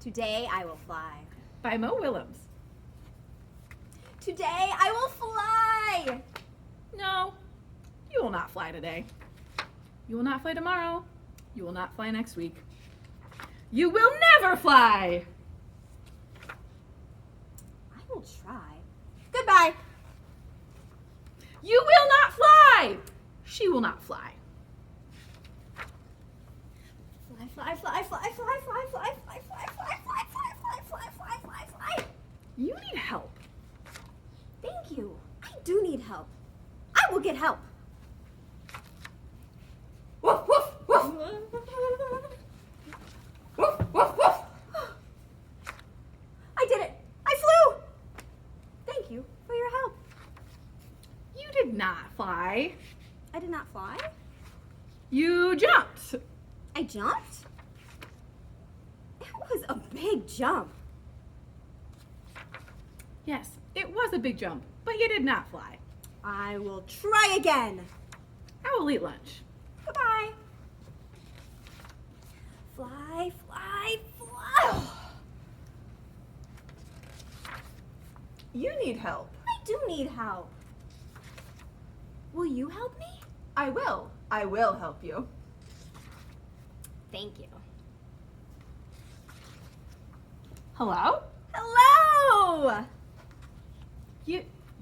Today I will fly. By Mo Willems. Today I will fly. No, you will not fly today. You will not fly tomorrow. You will not fly next week. You will never fly. I will try. Goodbye. You will not fly. She will not fly. Fly, fly, fly, fly, fly, fly, fly, fly, fly, fly, fly, fly, fly, fly, fly, fly, fly. You need help. Thank you. I do need help. I will get help. Woof, woof, woof. Woof, woof, woof. I did it. I flew. Thank you for your help. You did not fly. I did not fly. You jumped. I jumped? It was a big jump. Yes, it was a big jump, but you did not fly. I will try again. I will eat lunch. Goodbye. Fly, fly, fly. You need help. I do need help. Will you help me? I will. I will help you. Thank you. Hello? Hello!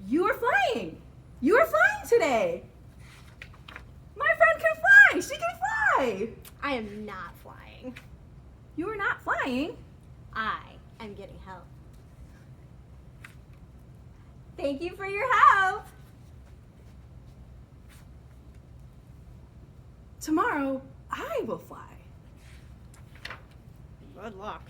You are flying. You are flying today. My friend can fly. She can fly. I am not flying. You are not flying. I am getting help. Thank you for your help. Tomorrow, I will fly. Good luck.